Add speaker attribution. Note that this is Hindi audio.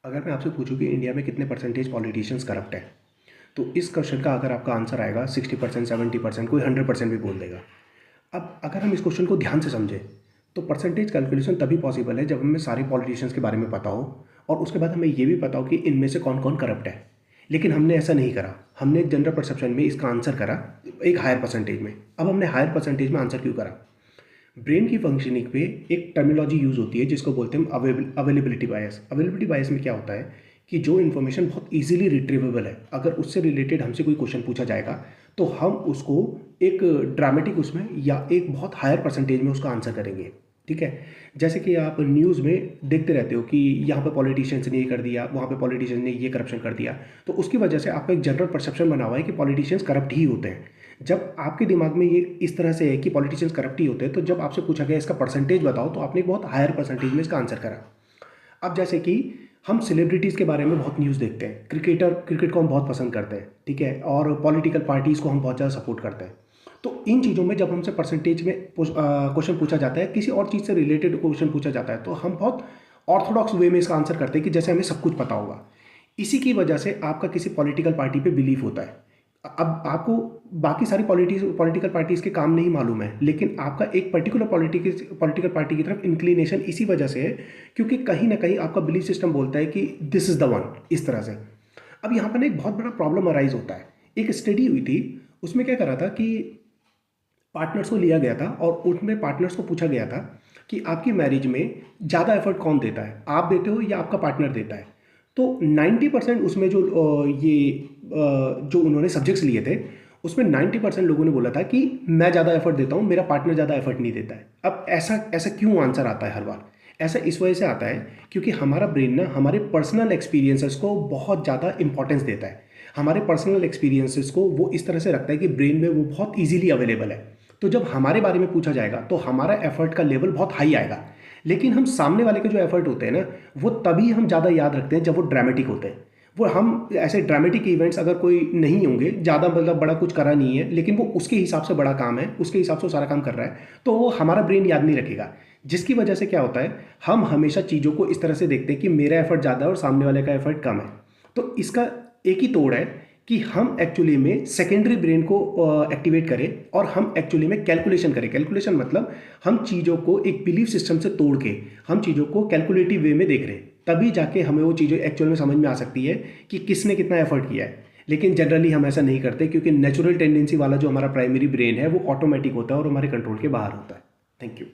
Speaker 1: अगर मैं आपसे पूछूं कि इंडिया में कितने परसेंटेज पॉलिटिशियंस करप्ट हैं, तो इस क्वेश्चन का अगर आपका आंसर आएगा 60%, 70%, कोई 100% भी बोल देगा। अब अगर हम इस क्वेश्चन को ध्यान से समझें तो परसेंटेज कैलकुलेशन तभी पॉसिबल है जब हमें सारे पॉलिटिशियंस के बारे में पता हो और उसके बाद हमें ये भी पता हो कि इनमें से कौन कौन करप्ट है। लेकिन हमने ऐसा नहीं करा। हमने जनरल परसेप्शन में इसका आंसर करा एक हायर परसेंटेज में। अब हमने हायर परसेंटेज में आंसर क्यों करा? ब्रेन की फंक्शनिंग पे एक टर्मिनोलॉजी यूज़ होती है जिसको बोलते हैं अवेलेबिलिटी बायस। अवेलेबिलिटी बायस में क्या होता है कि जो इन्फॉर्मेशन बहुत इजीली रिट्रीवेबल है, अगर उससे रिलेटेड हमसे कोई क्वेश्चन पूछा जाएगा तो हम उसको एक ड्रामेटिक उसमें या एक बहुत हायर परसेंटेज में उसका आंसर करेंगे। ठीक है, जैसे कि आप न्यूज़ में देखते रहते हो कि यहाँ पे पॉलिटिशियंस ने ये कर दिया, वहाँ पे पॉलिटिशियंस ने ये करप्शन कर दिया, तो उसकी वजह से आपका एक जनरल परसेप्शन बना हुआ है कि पॉलिटिशियंस करप्ट ही होते हैं। जब आपके दिमाग में ये इस तरह से है कि पॉलिटिशियंस करप्ट ही होते हैं, तो जब आपसे पूछा गया इसका परसेंटेज बताओ तो आपने बहुत हायर परसेंटेज में इसका आंसर करा। अब जैसे कि हम सेलिब्रिटीज़ के बारे में बहुत न्यूज़ देखते हैं, क्रिकेट को हम बहुत पसंद करते हैं, ठीक है, और पॉलिटिकल पार्टीज़ को हम बहुत ज़्यादा सपोर्ट करते हैं। तो इन चीज़ों में जब हमसे परसेंटेज में क्वेश्चन पूछा जाता है, किसी और चीज़ से रिलेटेड क्वेश्चन पूछा जाता है, तो हम बहुत ऑर्थोडॉक्स वे में इसका आंसर करते हैं कि जैसे हमें सब कुछ पता होगा। इसी की वजह से आपका किसी पॉलिटिकल पार्टी पे बिलीफ होता है। अब आपको बाकी सारी पॉलिटिकल पार्टीज़ के काम नहीं मालूम है, लेकिन आपका एक पर्टिकुलर पॉलिटिकल पार्टी की तरफ इंक्लिनेशन इसी वजह से है क्योंकि कहीं ना कहीं आपका बिलीफ सिस्टम बोलता है कि दिस इज़ द वन, इस तरह से। अब यहाँ पर ना एक बहुत बड़ा प्रॉब्लम अराइज होता है। एक स्टडी हुई थी, उसमें क्या करा था कि पार्टनर्स को लिया गया था और उसमें पार्टनर्स को पूछा गया था कि आपकी मैरिज में ज़्यादा एफर्ट कौन देता है, आप देते हो या आपका पार्टनर देता है। तो 90% उसमें जो जो उन्होंने सब्जेक्ट्स लिए थे उसमें 90% लोगों ने बोला था कि मैं ज़्यादा एफर्ट देता हूँ, मेरा पार्टनर ज़्यादा एफर्ट नहीं देता है। अब ऐसा ऐसा क्यों आंसर आता है हर बार? ऐसा इस वजह से आता है क्योंकि हमारा ब्रेन ना हमारे पर्सनल एक्सपीरियंसेस को बहुत ज़्यादा इंपॉर्टेंस देता है। हमारे पर्सनल एक्सपीरियंसेस को वो इस तरह से रखता है कि ब्रेन में वो बहुत ईजिली अवेलेबल है। तो जब हमारे बारे में पूछा जाएगा तो हमारा एफर्ट का लेवल बहुत हाई आएगा। लेकिन हम सामने वाले के जो एफर्ट होते हैं ना, वो तभी हम ज़्यादा याद रखते हैं जब वो ड्रामेटिक होते हैं। वो हम ऐसे ड्रामेटिक इवेंट्स अगर कोई नहीं होंगे, ज़्यादा मतलब बड़ा कुछ करा नहीं है, लेकिन वो उसके हिसाब से बड़ा काम है, उसके हिसाब से वो सारा काम कर रहा है, तो वो हमारा ब्रेन याद नहीं रखेगा। जिसकी वजह से क्या होता है, हम हमेशा चीज़ों को इस तरह से देखते हैं कि मेरा एफर्ट ज़्यादा है और सामने वाले का एफर्ट कम है। तो इसका एक ही तोड़ है कि हम एक्चुअली में सेकेंडरी ब्रेन को एक्टिवेट करें और हम एक्चुअली में कैलकुलेशन करें। कैलकुलेशन मतलब हम चीज़ों को एक बिलीफ सिस्टम से तोड़ के हम चीज़ों को कैलकुलेटिव वे में देख रहे हैं, तभी जाके हमें वो चीज़ें एक्चुअल में समझ में आ सकती है कि किसने कितना एफर्ट किया है। लेकिन जनरली हम ऐसा नहीं करते क्योंकि नेचुरल टेंडेंसी वाला जो हमारा प्राइमरी ब्रेन है वो ऑटोमेटिक होता है और हमारे कंट्रोल के बाहर होता है। Thank you.